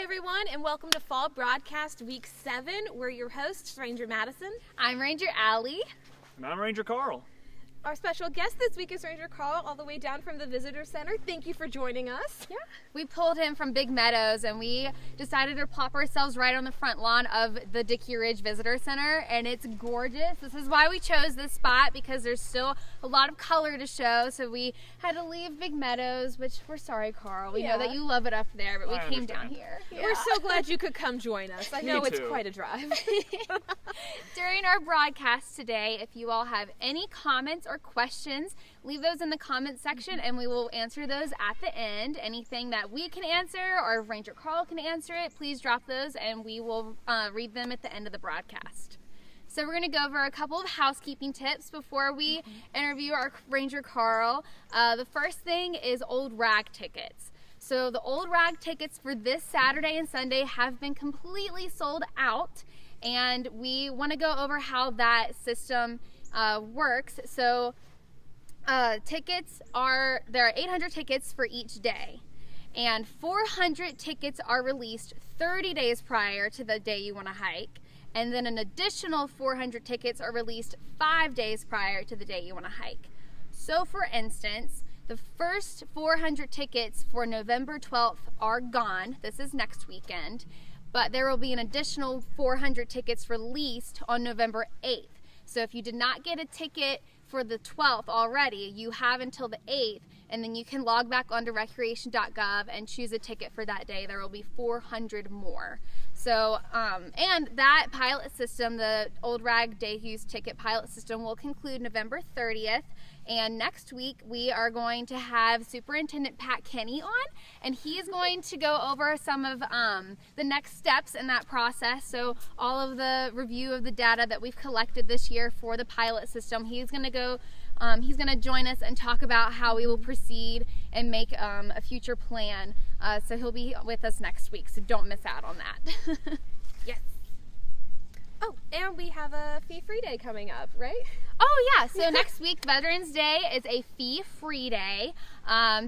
everyone, and welcome to Fall Broadcast Week 7. We're your hosts, Ranger Madison. I'm Ranger Allie. And I'm Ranger Karl. Our special guest this week is Ranger Karl, all the way down from the Visitor Center. Thank you for joining us. Yeah. We pulled him from Big Meadows, and we decided to plop ourselves right on the front lawn of the Dickey Ridge Visitor Center, and it's gorgeous. This is why we chose this spot, because there's still a lot of color to show, so we had to leave Big Meadows, which we're sorry, Karl. We know that you love it up there, but we came down here. Yeah. We're so glad you could come join us. I know it's quite a drive. During our broadcast today, if you all have any comments or questions, leave those in the comments section and we will answer those at the end. Anything that we can answer or Ranger Karl can answer it, please drop those and we will read them at the end of the broadcast. So we're going to go over a couple of housekeeping tips before we interview our Ranger Karl. The first thing is old rag tickets. So the old rag tickets for this Saturday and Sunday have been completely sold out, and we want to go over how that system works. So there are 800 tickets for each day, and 400 tickets are released 30 days prior to the day you want to hike, and then an additional 400 tickets are released 5 days prior to the day you want to hike. So for instance, the first 400 tickets for November 12th are gone. This is next weekend, but there will be an additional 400 tickets released on November 8th. So if you did not get a ticket for the 12th already, you have until the 8th, and then you can log back onto recreation.gov and choose a ticket for that day. There will be 400 more. So, and that pilot system, the Old Rag Day Use Ticket pilot system, will conclude November 30th. And next week, we are going to have Superintendent Pat Kenny on, and he is going to go over some of the next steps in that process. So all of the review of the data that we've collected this year for the pilot system, he's going to join us and talk about how we will proceed and make a future plan. So he'll be with us next week, so don't miss out on that. Yes. Oh, and we have a fee-free day coming up, right? Oh yeah, so next week, Veterans Day, is a fee-free day.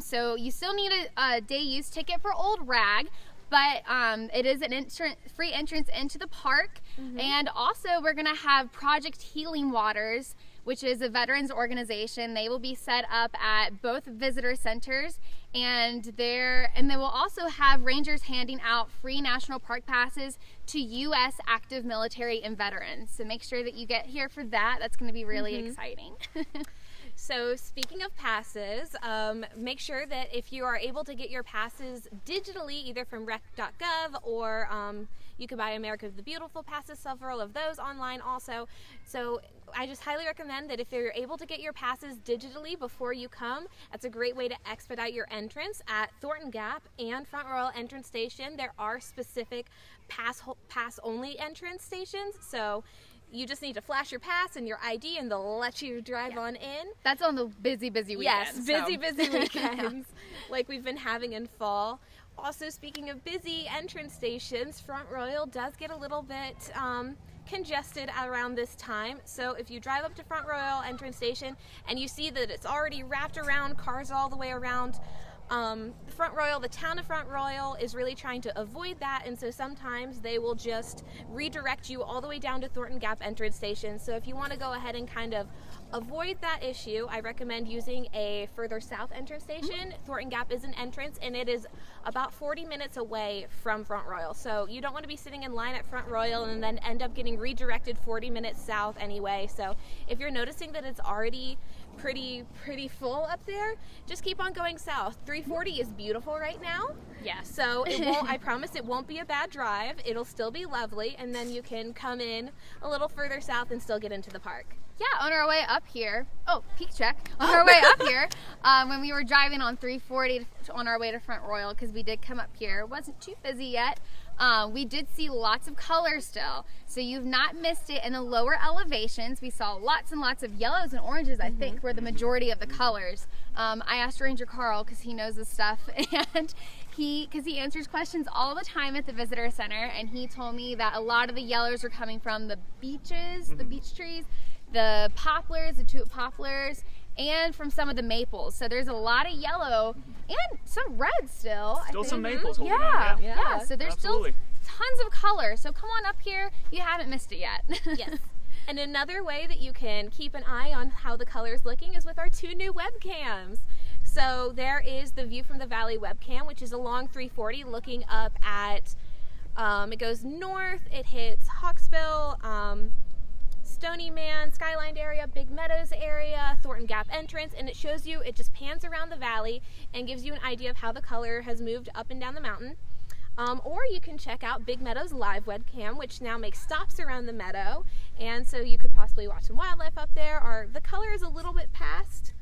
So you still need a day use ticket for Old Rag, but it is an free entrance into the park. And also we're going to have Project Healing Waters, which is a veterans organization. They will be set up at both visitor centers, and they will also have rangers handing out free national park passes to U.S. active military and veterans. So make sure that you get here for that. That's going to be really exciting. So speaking of passes, make sure that if you are able to get your passes digitally, either from rec.gov or you can buy America the Beautiful passes, several of those online also. So I just highly recommend that if you're able to get your passes digitally before you come, that's a great way to expedite your entrance. At Thornton Gap and Front Royal Entrance Station, there are specific pass-only entrance stations. So you just need to flash your pass and your ID, and they'll let you drive on in. That's on the busy weekends. Yes, busy weekends like we've been having in fall. Also, speaking of busy entrance stations, Front Royal does get a little bit congested around this time. So if you drive up to Front Royal Entrance Station and you see that it's already wrapped around, cars all the way around, the town of Front Royal is really trying to avoid that, and so sometimes they will just redirect you all the way down to Thornton Gap Entrance Station. So if you want to go ahead and kind of avoid that issue, I recommend using a further south entrance station. Thornton Gap is an entrance, and it is about 40 minutes away from Front Royal. So you don't want to be sitting in line at Front Royal and then end up getting redirected 40 minutes south anyway. So if you're noticing that it's already pretty full up there, just keep on going south. 340 is beautiful right now. Yeah. So I promise it won't be a bad drive. It'll still be lovely, and then you can come in a little further south and still get into the park. Yeah, on our way up here, peak check, on our way up here, when we were driving on 340 on our way to Front Royal, because we did come up here, it wasn't too busy yet, we did see lots of colors still. So you've not missed it in the lower elevations. We saw lots and lots of yellows and oranges, I think, were the majority of the colors. I asked Ranger Karl, because he knows this stuff, and because he answers questions all the time at the visitor center, and he told me that a lot of the yellows are coming from the beaches, the beech trees, the poplars, the tulip poplars, and from some of the maples. So there's a lot of yellow and some red still. Still some I think. maples holding Yeah, on. yeah. So there's Absolutely. still tons of color. So come on up here. You haven't missed it yet. Yes. And another way that you can keep an eye on how the color is looking is with our 2 new webcams. So there is the View from the Valley webcam, which is a long 340 looking up at, it goes north, it hits Hawksbill, Stony Man, Skyline area, Big Meadows area, Thornton Gap entrance, and it shows you, it just pans around the valley and gives you an idea of how the color has moved up and down the mountain. Or you can check out Big Meadows live webcam, which now makes stops around the meadow, and so you could possibly watch some wildlife up there. Or the color is a little bit past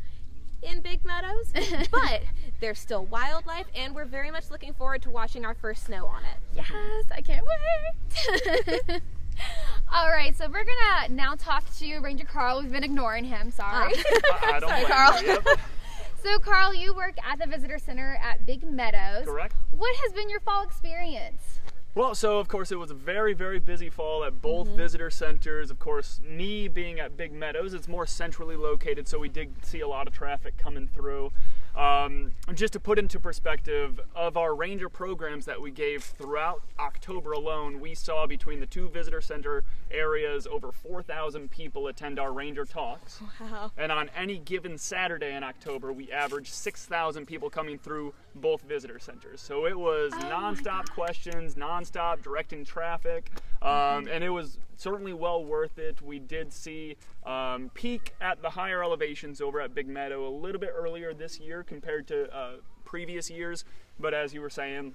in Big Meadows, but there's still wildlife, and we're very much looking forward to watching our first snow on it. Yes, I can't wait. All right, so we're gonna now talk to Ranger Karl. We've been ignoring him. Sorry. I don't Sorry, blame Karl. you. Yep. So, Karl, you work at the Visitor Center at Big Meadows. Correct. What has been your fall experience? Well, so of course it was a very, very busy fall at both visitor centers. Of course, me being at Big Meadows, it's more centrally located, so we did see a lot of traffic coming through. Just to put into perspective, of our Ranger programs that we gave throughout October alone, we saw between the 2 visitor center areas over 4,000 people attend our Ranger talks. Wow. And on any given Saturday in October, we averaged 6,000 people coming through both visitor centers. So it was nonstop questions, nonstop directing traffic, and it was certainly well worth it. We did see peak at the higher elevations over at Big Meadow a little bit earlier this year compared to previous years, but as you were saying,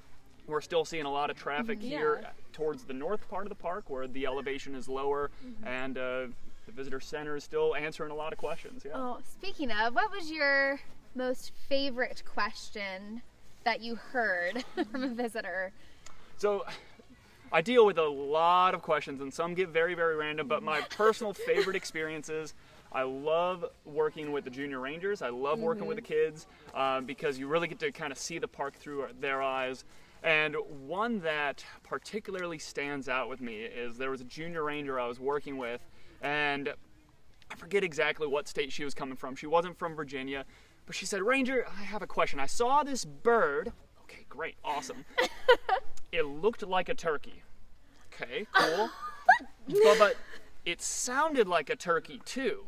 we're still seeing a lot of traffic here towards the north part of the park where the elevation is lower, and the visitor center is still answering a lot of questions. Yeah. Oh, speaking of, what was your most favorite question that you heard from a visitor? So I deal with a lot of questions, and some get very, very random, but my personal favorite experiences, I love working with the junior rangers. I love working with the kids because you really get to kind of see the park through their eyes. And one that particularly stands out with me is there was a junior ranger I was working with, and I forget exactly what state she was coming from. She wasn't from Virginia, but she said, "Ranger, I have a question. I saw this bird." Okay, great, awesome. It looked like a turkey. Okay, cool. but it sounded like a turkey too.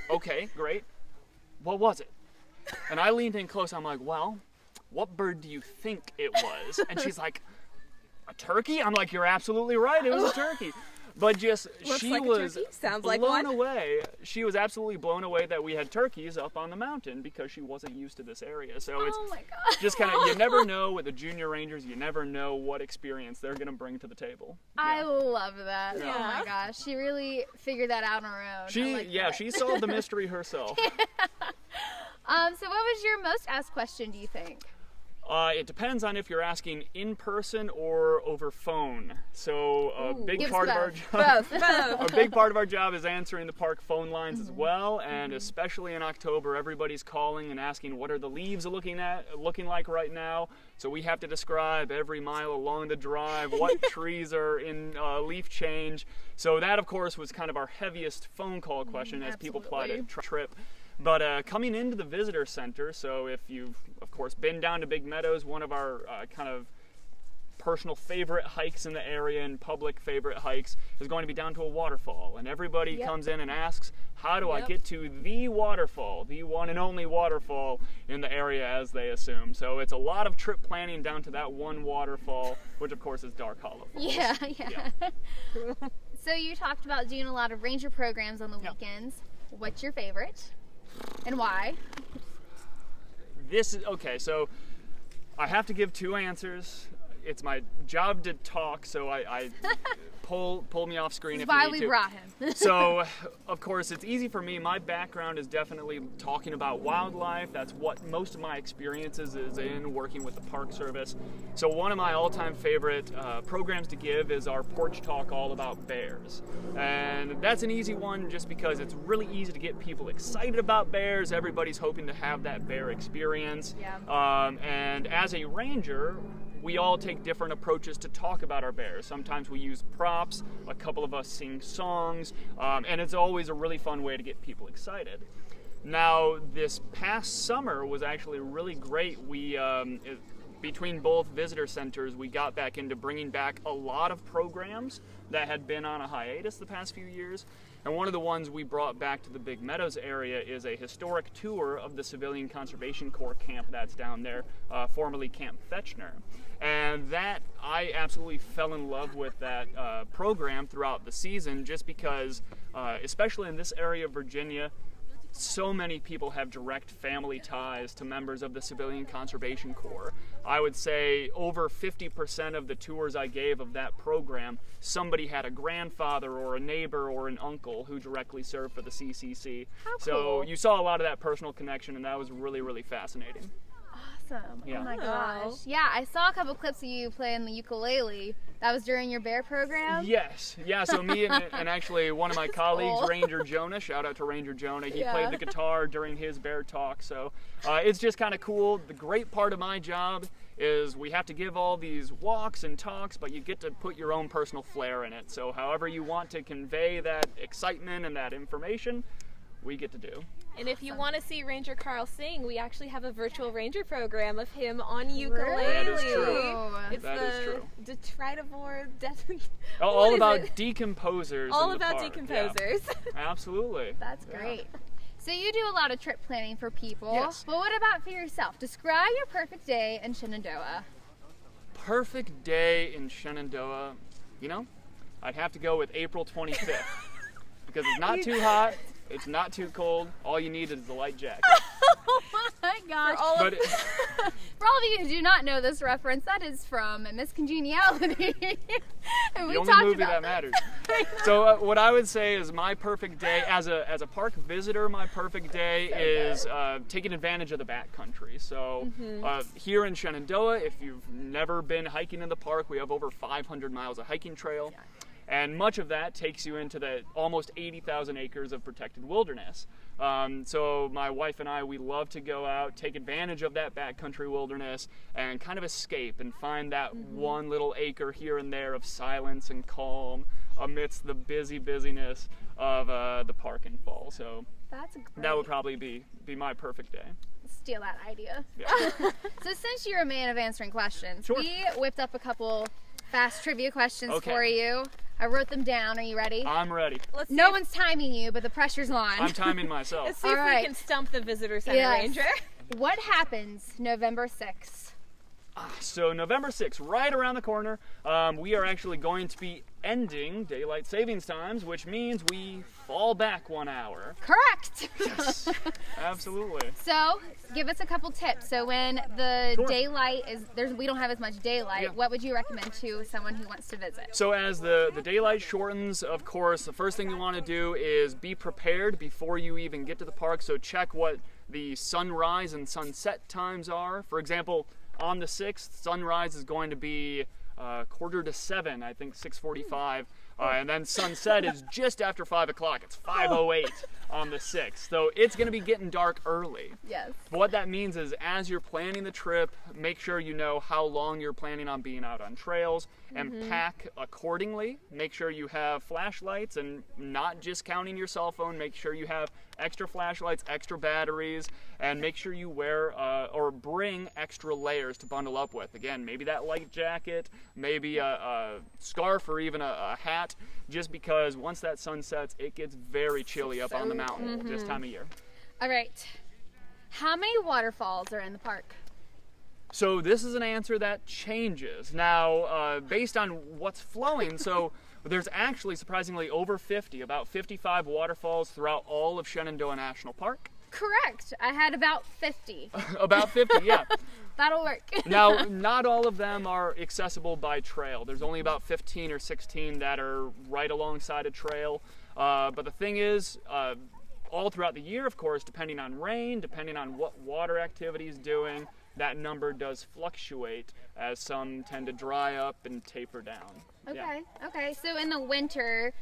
Okay, great. What was it? And I leaned in close. I'm like, well, what bird do you think it was? And she's like, a turkey? I'm like, you're absolutely right. It was a turkey. But just, Looks she like a was turkey. Sounds like blown one. away. She was absolutely blown away that we had turkeys up on the mountain because she wasn't used to this area. So it's Oh my God. just kind of, you never know with the junior rangers, you never know what experience they're going to bring to the table. I love that. Yeah. Oh my gosh, she really figured that out on her own. She, I like yeah, that. she solved the mystery herself. So what was your most asked question, do you think? It depends on if you're asking in person or over phone. So a big Give us part of our both. job, a big part of our job is answering the park phone lines as well. And especially in October, everybody's calling and asking what are the leaves looking like right now. So we have to describe every mile along the drive what trees are in leaf change. So that, of course, was kind of our heaviest phone call question as people plot a trip. But coming into the visitor center, so if you've, of course, been down to Big Meadows, one of our kind of personal favorite hikes in the area and public favorite hikes is going to be down to a waterfall. And everybody comes in and asks, how do I get to the waterfall, the one and only waterfall in the area, as they assume. So it's a lot of trip planning down to that one waterfall, which of course is Dark Hollow Falls. Yeah. So you talked about doing a lot of ranger programs on the weekends. What's your favorite? And why? This is, okay, so I have to give 2 answers. It's my job to talk, so I pull me off screen if you need to. Why we brought him. So, of course, it's easy for me. My background is definitely talking about wildlife. That's what most of my experiences is in, working with the Park Service. So one of my all-time favorite programs to give is our porch talk all about bears. And that's an easy one just because it's really easy to get people excited about bears. Everybody's hoping to have that bear experience. Yeah. And as a ranger, we all take different approaches to talk about our bears. Sometimes we use props, a couple of us sing songs, and it's always a really fun way to get people excited. Now, this past summer was actually really great. We, between both visitor centers, we got back into bringing back a lot of programs that had been on a hiatus the past few years. And one of the ones we brought back to the Big Meadows area is a historic tour of the Civilian Conservation Corps camp that's down there, formerly Camp Fetchner. And that, I absolutely fell in love with that program throughout the season, just because, especially in this area of Virginia, so many people have direct family ties to members of the Civilian Conservation Corps. I would say over 50% of the tours I gave of that program, somebody had a grandfather or a neighbor or an uncle who directly served for the CCC. How So cool. you saw a lot of that personal connection, and that was really, really fascinating. Awesome. Yeah. Oh my Wow. gosh. Yeah, I saw a couple clips of you playing the ukulele. That was during your bear program? Yes, yeah, so me and actually one of my colleagues, cool. Ranger Jonah, shout out to Ranger Jonah, he Yeah. played the guitar during his bear talk, so it's just kind of cool. The great part of my job is we have to give all these walks and talks, but you get to put your own personal flair in it, so however you want to convey that excitement and that information, we get to do. And if you want to see Ranger Karl sing, we actually have a virtual ranger program of him on ukulele. That is true. It's That is true. Detritivore. All about decomposers. All in the about park. decomposers. Yeah, absolutely. That's Yeah. great. So you do a lot of trip planning for people. Yes. But what about for yourself? Describe your perfect day in Shenandoah. Perfect day in Shenandoah, you know, I'd have to go with April 25th because it's not too hot, it's not too cold. All you need is the light jacket. Oh my gosh. But For all of you who do not know this reference, that is from Miss Congeniality. And we the only talked movie about that matters. So what I would say is my perfect day as a park visitor, my perfect day is taking advantage of the backcountry. So here in Shenandoah, if you've never been hiking in the park, we have over 500 miles of hiking trail. And much of that takes you into the almost 80,000 acres of protected wilderness. So my wife and I, we love to go out, take advantage of that backcountry wilderness, and kind of escape and find that one little acre here and there of silence and calm amidst the busyness of the park in fall. So That's great. that would probably be my perfect day. Steal that idea. Yeah. So since you're a man of answering questions, Sure. we whipped up a couple fast trivia questions Okay. for you. I wrote them down. Are you ready? I'm ready. Let's see No if- one's timing you, but the pressure's on. I'm timing Let's myself. see if All we right. can stump the visitor center Yes. ranger. What happens November 6th? So November 6th, right around the corner, we are actually going to be ending daylight savings times, which means we fall back 1 hour. Correct. Yes, absolutely. So, give us a couple tips. So, when the Sure. daylight we don't have as much daylight. Yeah. What would you recommend to someone who wants to visit? So as the daylight shortens, of course, the first thing you want to do is be prepared before you even get to the park. So check what the sunrise and sunset times are. For example, on the 6th, sunrise is going to be 6:45, I think 6:45. And then sunset is just after 5 o'clock. It's 5:08 on the 6th. So it's going to be getting dark early. Yes. What that means is as you're planning the trip, make sure you know how long you're planning on being out on trails and pack accordingly. Make sure you have flashlights and not just counting your cell phone. Make sure you have extra flashlights, extra batteries, and make sure you wear or bring extra layers to bundle up with. Again, maybe that light jacket, maybe a scarf or even a hat, just because once that sun sets, it gets very chilly up on the mountain this time of year. All right. How many waterfalls are in the park? So this is an answer that changes. Now, based on what's flowing, so there's actually surprisingly over 50, about 55 waterfalls throughout all of Shenandoah National Park. Correct. I had about 50. About 50, yeah. That'll work. Now, not all of them are accessible by trail. There's only about 15 or 16 that are right alongside a trail. But the thing is, all throughout the year, of course, depending on rain, depending on what water activity is doing, that number does fluctuate as some tend to dry up and taper down. Okay. Okay. So in the winter,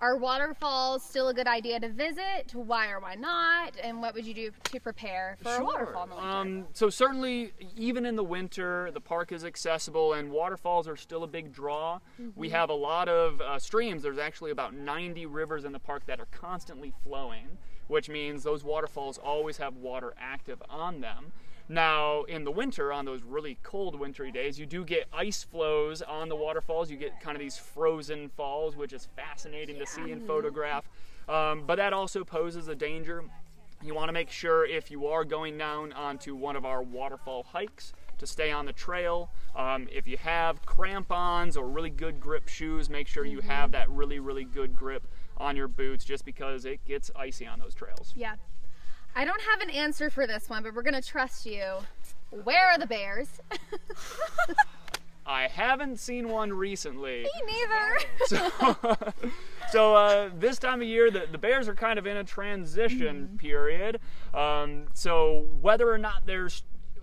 are waterfalls still a good idea to visit? Why or why not? And what would you do to prepare for a waterfall in the winter? So certainly, even in the winter, the park is accessible and waterfalls are still a big draw. We have a lot of streams. There's actually about 90 rivers in the park that are constantly flowing, which means those waterfalls always have water active on them. Now, in the winter, on those really cold wintry days, you do get ice flows on the waterfalls. You get kind of these frozen falls, which is fascinating to see and photograph. But that also poses a danger. You want to make sure if you are going down onto one of our waterfall hikes to stay on the trail. If you have crampons or really good grip shoes, make sure you have that really, really good grip on your boots, just because it gets icy on those trails. Yeah. I don't have an answer for this one, but we're going to trust you. Where are the bears? I haven't seen one recently. Me neither. So this time of year, the bears are kind of in a transition period. So whether or not they're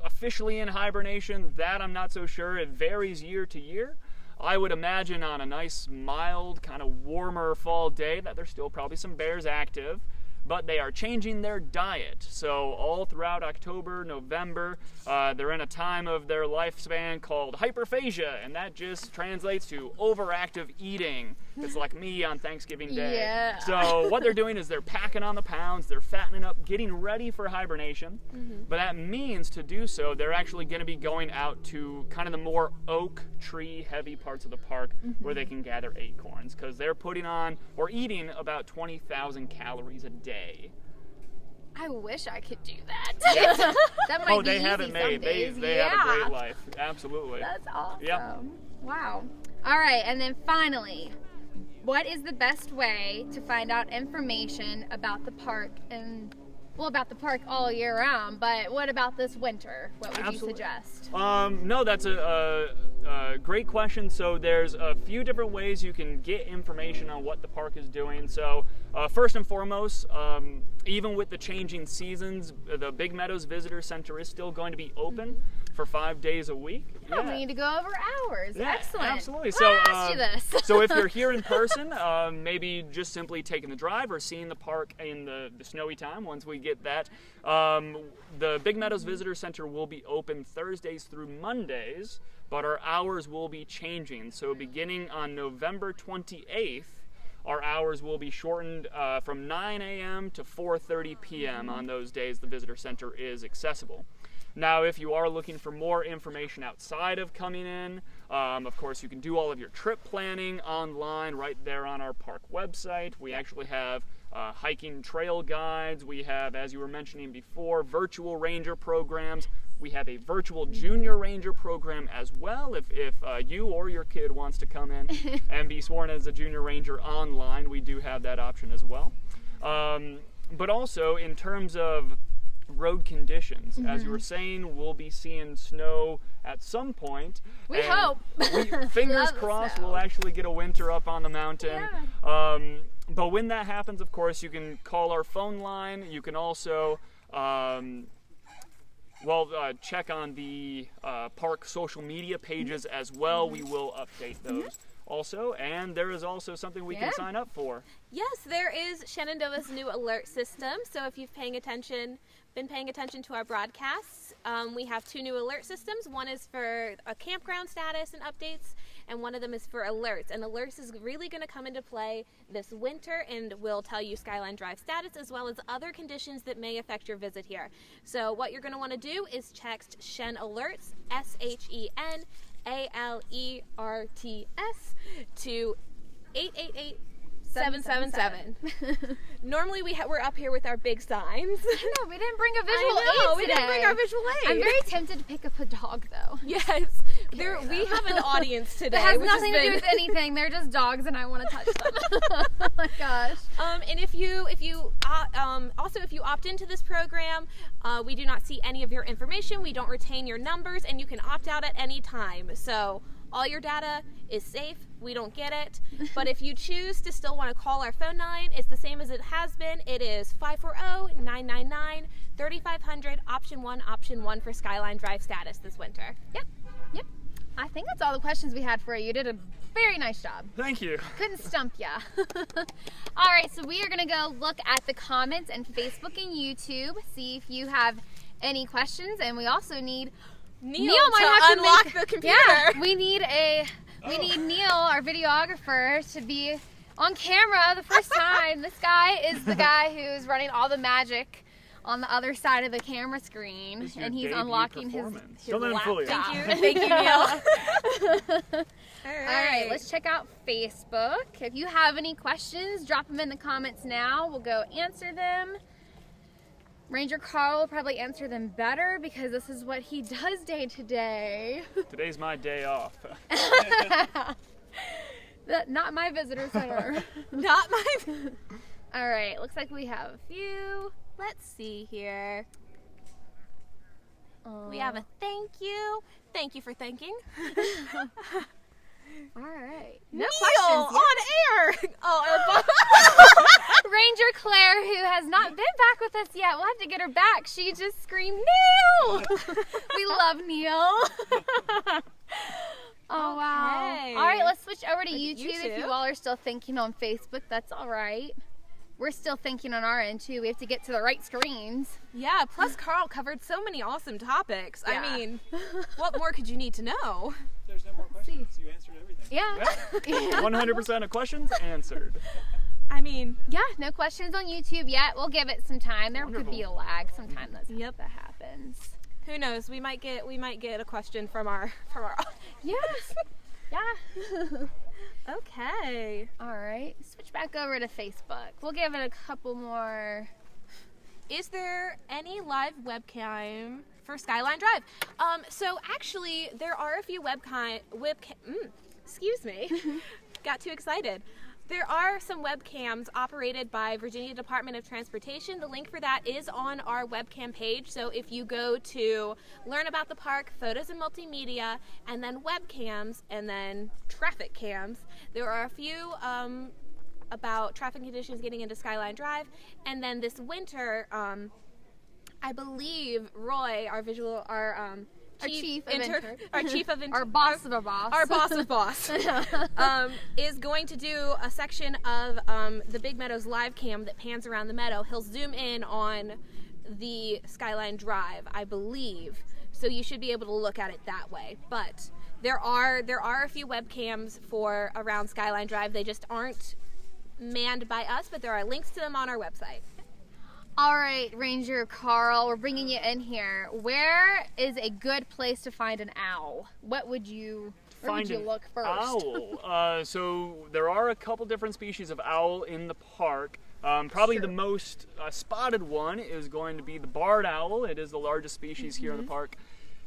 officially in hibernation, that I'm not so sure. It varies year to year. I would imagine on a nice, mild, kind of warmer fall day that there's still probably some bears active. But they are changing their diet. So all throughout October, November, they're in a time of their lifespan called hyperphagia, and that just translates to overactive eating. It's like me on Thanksgiving Day. Yeah. So what they're doing is they're packing on the pounds, they're fattening up, getting ready for hibernation. But that means to do so, they're actually going to be going out to kind of the more oak tree heavy parts of the park where they can gather acorns, because they're putting on or eating about 20,000 calories a day. I wish I could do that. That might be they easy have it made. some days. They have a great life. Absolutely. That's awesome. Yep. Wow. All right, and then finally, what is the best way to find out information about the park about the park all year round, but what about this winter? What would you suggest? No, that's a great question. So there's a few different ways you can get information on what the park is doing. So first and foremost, even with the changing seasons, the Big Meadows Visitor Center is still going to be open for 5 days a week. Oh, we need to go over hours. Yeah, Excellent. absolutely. Well, I asked you this. So if you're here in person, maybe just simply taking the drive or seeing the park in the snowy time once we get that. The Big Meadows Visitor Center will be open Thursdays through Mondays, but our hours will be changing. So beginning on November 28th, our hours will be shortened from 9 a.m. to 4:30 p.m. on those days the visitor center is accessible. Now, if you are looking for more information outside of coming in, of course, you can do all of your trip planning online right there on our park website. We actually have hiking trail guides. We have, as you were mentioning before, virtual ranger programs. We have a virtual junior ranger program as well. If you or your kid wants to come in and be sworn as a junior ranger online, we do have that option as well. But also, in terms of road conditions, as you were saying, we'll be seeing snow at some point. We hope. Fingers crossed we'll actually get a winter up on the mountain. Yeah. But when that happens, of course, you can call our phone line. You can also check on the park social media pages as well. We will update those also, and there is also something we can sign up for. Yes, there is Shenandoah's new alert system. So if you've been paying attention to our broadcasts, we have 2 new alert systems. One is for a campground status and updates, and one of them is for alerts. And alerts is really going to come into play this winter and will tell you Skyline Drive status as well as other conditions that may affect your visit here. So what you're going to want to do is text Shen Alerts, SHEN ALERTS, to 888-777. Normally we're up here with our big signs. I know, we didn't bring a visual aid we today. didn't bring our visual aid. I'm very tempted to pick up a dog, though. Yes, we have an audience today. It has nothing to do with anything. They're just dogs, and I want to touch them. Oh my gosh. And if you opt into this program, we do not see any of your information. We don't retain your numbers, and you can opt out at any time. So all your data is safe. We don't get it. But if you choose to still want to call our phone line, it's the same as it has been. It is 540-999-3500, option 1 for Skyline Drive status this winter. Yep. I think that's all the questions we had for you. You did a very nice job. Thank you. Couldn't stump ya. All right, so we are going to go look at the comments and Facebook and YouTube, see if you have any questions, and we also need Neil might have to unlock the computer. Yeah, we need Neil, our videographer, to be on camera the first time. This guy is the guy who's running all the magic on the other side of the camera screen, and he's unlocking his laptop. Thank you, Neil. All right, let's check out Facebook. If you have any questions, drop them in the comments now. We'll go answer them. Ranger Karl will probably answer them better because this is what he does day to day. Today's my day off. Not my visitor center. Not my... All right, looks like we have a few. Let's see here. We have a thank you. Thank you for thanking. All right. No questions on air. Oh, Ranger Claire, who has not been back with us yet. We'll have to get her back. She just screamed, Neil! We love Neil. Oh, wow. All right, let's switch over to YouTube. If you all are still thinking on Facebook, that's all right. We're still thinking on our end, too. We have to get to the right screens. Yeah, plus Karl covered so many awesome topics. Yeah. I mean, what more could you need to know? There's no more questions. You answered everything. Yeah. 100% of questions answered. I mean, yeah, no questions on YouTube yet. We'll give it some time. There Wonderful. could be a lag. Sometimes that happens. who knows? We might get a question from our Yes. Yeah. Okay. All right. Switch back over to Facebook. We'll give it a couple more. Is there any live webcam for Skyline Drive? So actually, there are a few excuse me. Got too excited. There are some webcams operated by Virginia Department of Transportation. The link for that is on our webcam page. So if you go to Learn About the Park, Photos and Multimedia, and then webcams, and then traffic cams, there are a few about traffic conditions getting into Skyline Drive. And then this winter, I believe Roy, our chief boss of boss is going to do a section of the Big Meadows live cam that pans around the meadow. He'll zoom in on the Skyline Drive, I believe, so you should be able to look at it that way. But there are a few webcams for around Skyline Drive. They just aren't manned by us, but there are links to them on our website. All right, Ranger Karl, we're bringing you in here. Where is a good place to find an owl? Where would you look first? Owl. So there are a couple different species of owl in the park. Probably the most spotted one is going to be the barred owl. It is the largest species here in the park.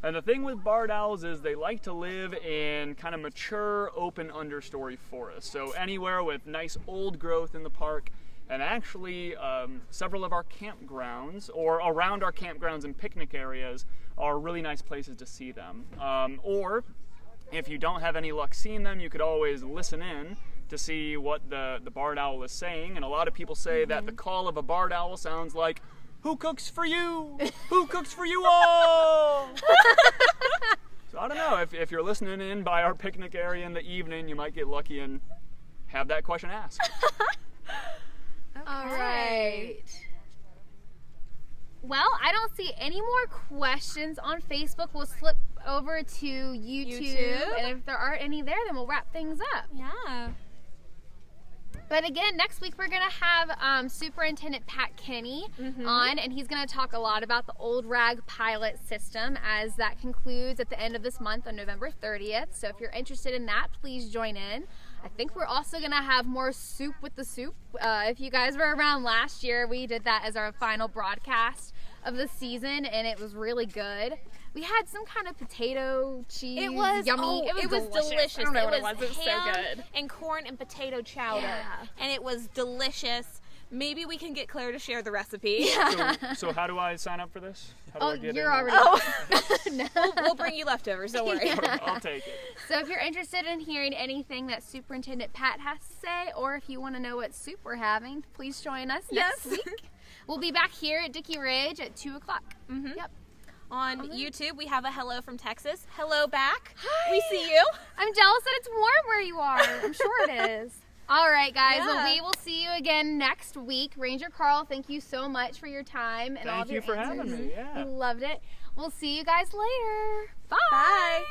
And the thing with barred owls is they like to live in kind of mature, open understory forests. So anywhere with nice old growth in the park. And actually, several of our campgrounds, or around our campgrounds and picnic areas, are really nice places to see them. Or, if you don't have any luck seeing them, you could always listen in to see what the barred owl is saying. And a lot of people say that the call of a barred owl sounds like, "Who cooks for you? Who cooks for you all?" So I don't know, if you're listening in by our picnic area in the evening, you might get lucky and have that question asked. All right. Well, I don't see any more questions on Facebook. We'll slip over to YouTube. And if there aren't any there, then we'll wrap things up. Yeah. But again, next week we're going to have Superintendent Pat Kenny on, and he's going to talk a lot about the Old Rag pilot system as that concludes at the end of this month on November 30th. So if you're interested in that, please join in. I think we're also going to have more Soup with the Soup. If you guys were around last year, we did that as our final broadcast of the season, and it was really good. We had some kind of potato cheese. It was yummy. It was delicious. I don't know it what it was. ham so good. And corn and potato chowder. Yeah. And it was delicious. Maybe we can get Claire to share the recipe. So how do I sign up for this? How do I get you're in? already. We'll bring you leftovers, don't worry. I'll take it. So if you're interested in hearing anything that Superintendent Pat has to say, or if you want to know what soup we're having, please join us next week. We'll be back here at Dickey Ridge at 2 o'clock. Yep. On YouTube, we have a hello from Texas. Hello back. Hi. We see you. I'm jealous that it's warm where you are. I'm sure it is. All right, guys. Yeah. Well, we will see you again next week. Ranger Karl, thank you so much for your time and all of your answers. Thank you for having me. Yeah. We loved it. We'll see you guys later. Bye. Bye.